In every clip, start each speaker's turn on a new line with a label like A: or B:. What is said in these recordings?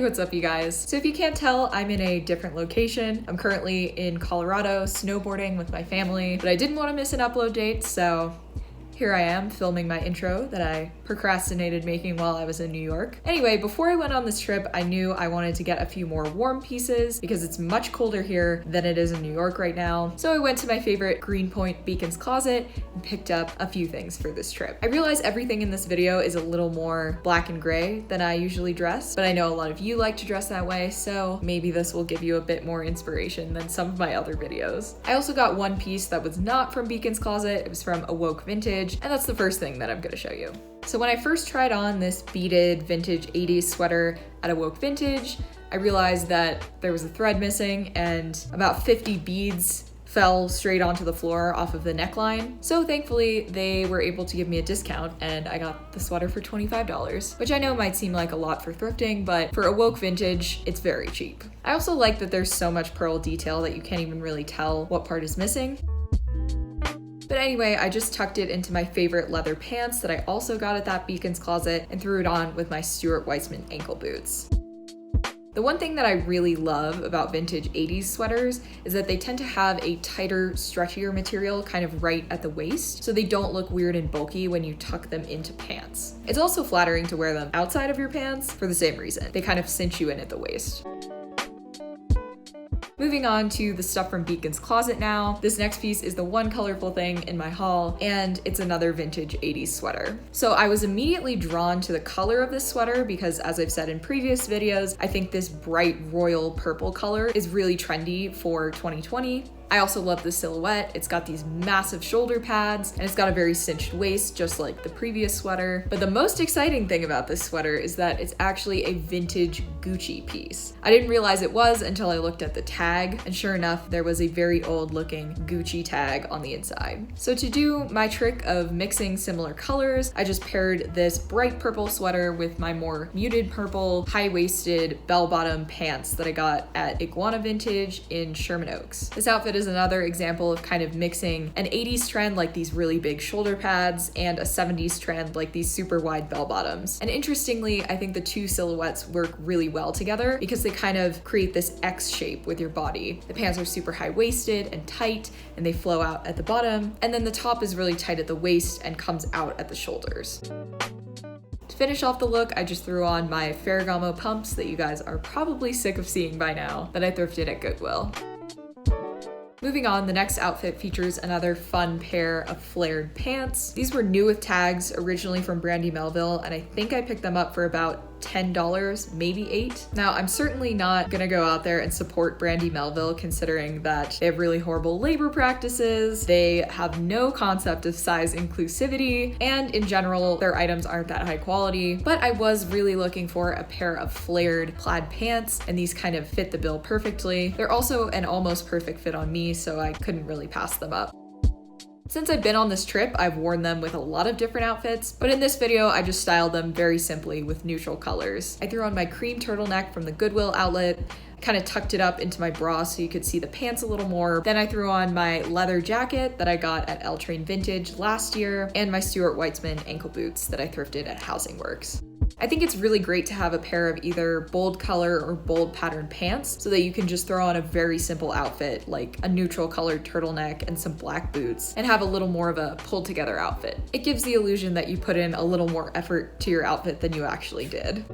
A: what's up, you guys? So if you can't tell, I'm in a different location. I'm currently in Colorado snowboarding with my family, but I didn't want to miss an upload date, so here I am filming my intro that I procrastinated making while I was in New York. Anyway, before I went on this trip, I knew I wanted to get a few more warm pieces because it's much colder here than it is in New York right now. So I went to my favorite Greenpoint Beacons Closet and picked up a few things for this trip. I realize everything in this video is a little more black and gray than I usually dress, but I know a lot of you like to dress that way, so maybe this will give you a bit more inspiration than some of my other videos. I also got one piece that was not from Beacons Closet. It was from Awoke Vintage, and that's the first thing that I'm gonna show you. So when I first tried on this beaded vintage 80s sweater at Awoke Vintage, I realized that there was a thread missing and about 50 beads fell straight onto the floor off of the neckline. So thankfully they were able to give me a discount and I got the sweater for $25, which I know might seem like a lot for thrifting, but for Awoke Vintage, it's very cheap. I also like that there's so much pearl detail that you can't even really tell what part is missing. But anyway, I just tucked it into my favorite leather pants that I also got at that Beacons Closet and threw it on with my Stuart Weitzman ankle boots. The one thing that I really love about vintage 80s sweaters is that they tend to have a tighter, stretchier material kind of right at the waist, so they don't look weird and bulky when you tuck them into pants. It's also flattering to wear them outside of your pants for the same reason. They kind of cinch you in at the waist. Moving on to the stuff from Beacons Closet now. This next piece is the one colorful thing in my haul, and it's another vintage 80s sweater. So I was immediately drawn to the color of this sweater because, as I've said in previous videos, I think this bright royal purple color is really trendy for 2020. I also love the silhouette. It's got these massive shoulder pads and it's got a very cinched waist, just like the previous sweater. But the most exciting thing about this sweater is that it's actually a vintage Gucci piece. I didn't realize it was until I looked at the tag, and sure enough, there was a very old looking Gucci tag on the inside. So to do my trick of mixing similar colors, I just paired this bright purple sweater with my more muted purple high-waisted bell-bottom pants that I got at Iguana Vintage in Sherman Oaks. This outfit is another example of kind of mixing an 80s trend like these really big shoulder pads and a 70s trend like these super wide bell bottoms. And interestingly, I think the two silhouettes work really well together because they kind of create this X shape with your body. The pants are super high-waisted and tight and they flow out at the bottom, and then the top is really tight at the waist and comes out at the shoulders. To finish off the look, I just threw on my Ferragamo pumps that you guys are probably sick of seeing by now that I thrifted at Goodwill. Moving on, the next outfit features another fun pair of flared pants. These were new with tags, originally from Brandy Melville, and I think I picked them up for about $10, maybe $8. Now, I'm certainly not gonna go out there and support Brandy Melville considering that they have really horrible labor practices, they have no concept of size inclusivity, and in general, their items aren't that high quality, but I was really looking for a pair of flared plaid pants, and these kind of fit the bill perfectly. They're also an almost perfect fit on me, so I couldn't really pass them up. Since I've been on this trip, I've worn them with a lot of different outfits, but in this video, I just styled them very simply with neutral colors. I threw on my cream turtleneck from the Goodwill outlet, kind of tucked it up into my bra so you could see the pants a little more. Then I threw on my leather jacket that I got at L Train Vintage last year, and my Stuart Weitzman ankle boots that I thrifted at Housing Works. I think it's really great to have a pair of either bold color or bold pattern pants so that you can just throw on a very simple outfit like a neutral colored turtleneck and some black boots and have a little more of a pulled together outfit. It gives the illusion that you put in a little more effort to your outfit than you actually did.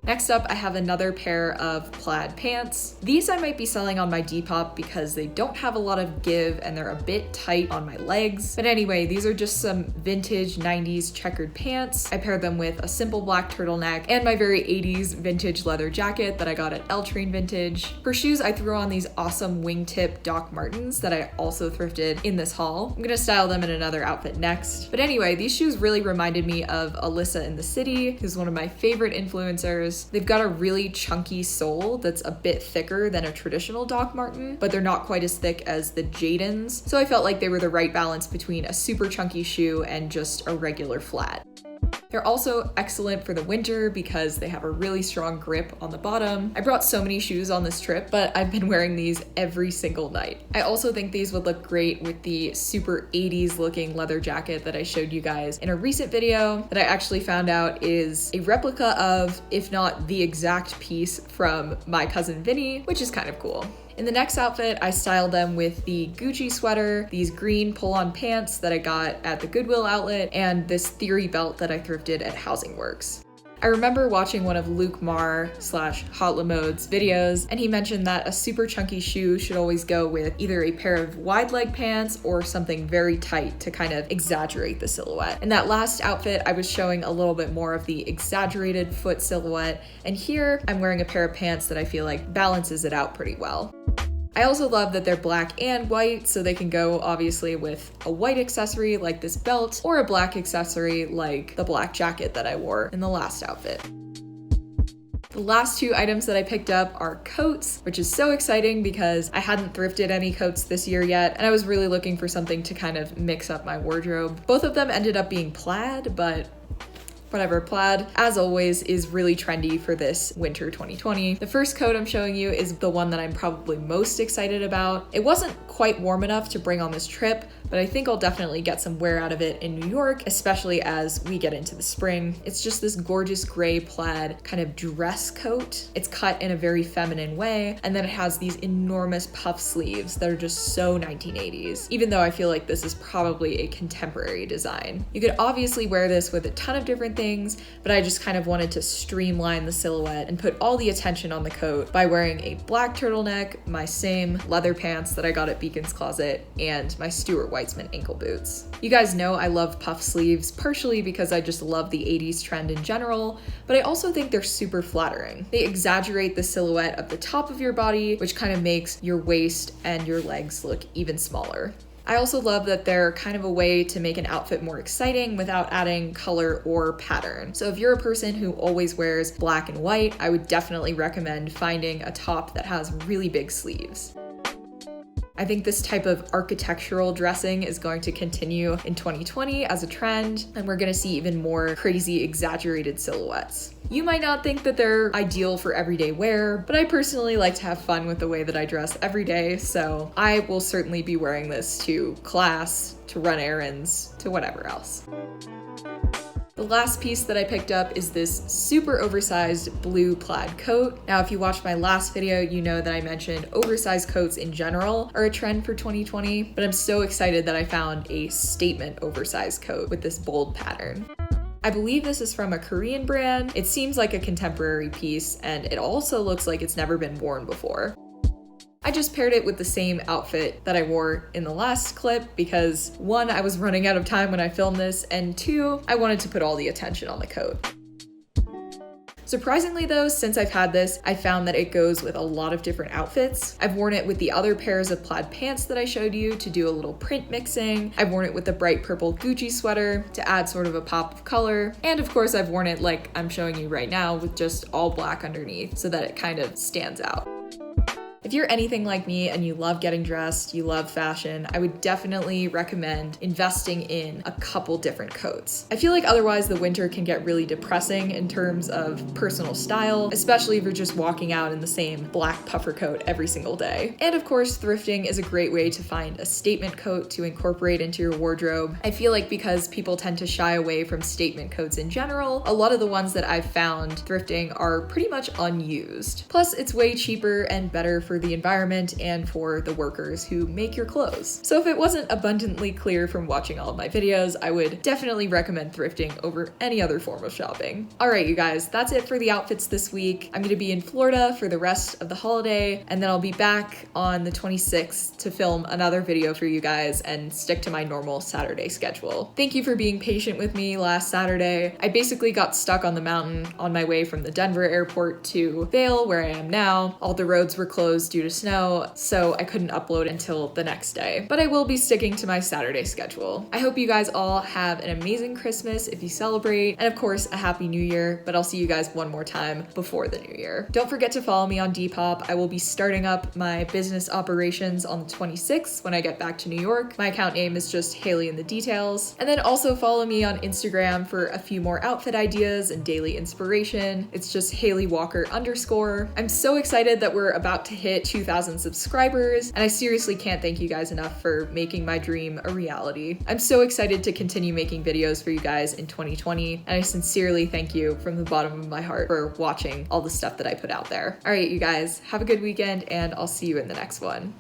A: Next up, I have another pair of plaid pants. These I might be selling on my Depop because they don't have a lot of give and they're a bit tight on my legs. But anyway, these are just some vintage 90s checkered pants. I paired them with a simple black turtleneck and my very 80s vintage leather jacket that I got at L Train Vintage. For shoes, I threw on these awesome wingtip Doc Martens that I also thrifted in this haul. I'm gonna style them in another outfit next. But anyway, these shoes really reminded me of Alyssa in the City, who's one of my favorite influencers. They've got a really chunky sole that's a bit thicker than a traditional Doc Marten, but they're not quite as thick as the Jadens, so I felt like they were the right balance between a super chunky shoe and just a regular flat. They're also excellent for the winter because they have a really strong grip on the bottom. I brought so many shoes on this trip, but I've been wearing these every single night. I also think these would look great with the super 80s looking leather jacket that I showed you guys in a recent video that I actually found out is a replica of, if not the exact piece from my cousin Vinny, which is kind of cool. In the next outfit, I styled them with the Gucci sweater, these green pull-on pants that I got at the Goodwill outlet, and this Theory belt that I thrifted at Housing Works. I remember watching one of Luke Mar / Hot Lamode's videos, and he mentioned that a super chunky shoe should always go with either a pair of wide leg pants or something very tight to kind of exaggerate the silhouette. In that last outfit, I was showing a little bit more of the exaggerated foot silhouette, and here I'm wearing a pair of pants that I feel like balances it out pretty well. I also love that they're black and white, so they can go obviously with a white accessory like this belt or a black accessory like the black jacket that I wore in the last outfit. The last two items that I picked up are coats, which is so exciting because I hadn't thrifted any coats this year yet, and I was really looking for something to kind of mix up my wardrobe. Both of them ended up being plaid, but whatever. Plaid, as always, is really trendy for this winter 2020. The first coat I'm showing you is the one that I'm probably most excited about. It wasn't quite warm enough to bring on this trip, but I think I'll definitely get some wear out of it in New York, especially as we get into the spring. It's just this gorgeous gray plaid kind of dress coat. It's cut in a very feminine way, and then it has these enormous puff sleeves that are just so 1980s, even though I feel like this is probably a contemporary design. You could obviously wear this with a ton of different things, but I just kind of wanted to streamline the silhouette and put all the attention on the coat by wearing a black turtleneck, my same leather pants that I got at Beacon's Closet, and my Stuart Weitzman ankle boots. You guys know I love puff sleeves, partially because I just love the 80s trend in general, but I also think they're super flattering. They exaggerate the silhouette of the top of your body, which kind of makes your waist and your legs look even smaller. I also love that they're kind of a way to make an outfit more exciting without adding color or pattern. So if you're a person who always wears black and white, I would definitely recommend finding a top that has really big sleeves. I think this type of architectural dressing is going to continue in 2020 as a trend, and we're gonna see even more crazy, exaggerated silhouettes. You might not think that they're ideal for everyday wear, but I personally like to have fun with the way that I dress every day, so I will certainly be wearing this to class, to run errands, to whatever else. The last piece that I picked up is this super oversized blue plaid coat. Now, if you watched my last video, you know that I mentioned oversized coats in general are a trend for 2020, but I'm so excited that I found a statement oversized coat with this bold pattern. I believe this is from a Korean brand. It seems like a contemporary piece, and it also looks like it's never been worn before. I just paired it with the same outfit that I wore in the last clip because 1, I was running out of time when I filmed this, and 2, I wanted to put all the attention on the coat. Surprisingly though, since I've had this, I found that it goes with a lot of different outfits. I've worn it with the other pairs of plaid pants that I showed you to do a little print mixing. I've worn it with the bright purple Gucci sweater to add sort of a pop of color. And of course I've worn it like I'm showing you right now with just all black underneath so that it kind of stands out. If you're anything like me and you love getting dressed, you love fashion, I would definitely recommend investing in a couple different coats. I feel like otherwise the winter can get really depressing in terms of personal style, especially if you're just walking out in the same black puffer coat every single day. And of course, thrifting is a great way to find a statement coat to incorporate into your wardrobe. I feel like because people tend to shy away from statement coats in general, a lot of the ones that I've found thrifting are pretty much unused. Plus, it's way cheaper and better for the environment and for the workers who make your clothes. So if it wasn't abundantly clear from watching all of my videos, I would definitely recommend thrifting over any other form of shopping. All right, you guys, that's it for the outfits this week. I'm gonna be in Florida for the rest of the holiday, and then I'll be back on the 26th to film another video for you guys and stick to my normal Saturday schedule. Thank you for being patient with me last Saturday. I basically got stuck on the mountain on my way from the Denver airport to Vail, where I am now. All the roads were closed due to snow, so I couldn't upload until the next day. But I will be sticking to my Saturday schedule. I hope you guys all have an amazing Christmas if you celebrate, and of course a happy new year, but I'll see you guys one more time before the new year. Don't forget to follow me on Depop. I will be starting up my business operations on the 26th when I get back to New York. My account name is just Haley in the Details. And then also follow me on Instagram for a few more outfit ideas and daily inspiration. It's just Haley Walker _. I'm so excited that we're about to hit 2,000 subscribers, and I seriously can't thank you guys enough for making my dream a reality. I'm so excited to continue making videos for you guys in 2020, and I sincerely thank you from the bottom of my heart for watching all the stuff that I put out there. All right, you guys, have a good weekend, and I'll see you in the next one.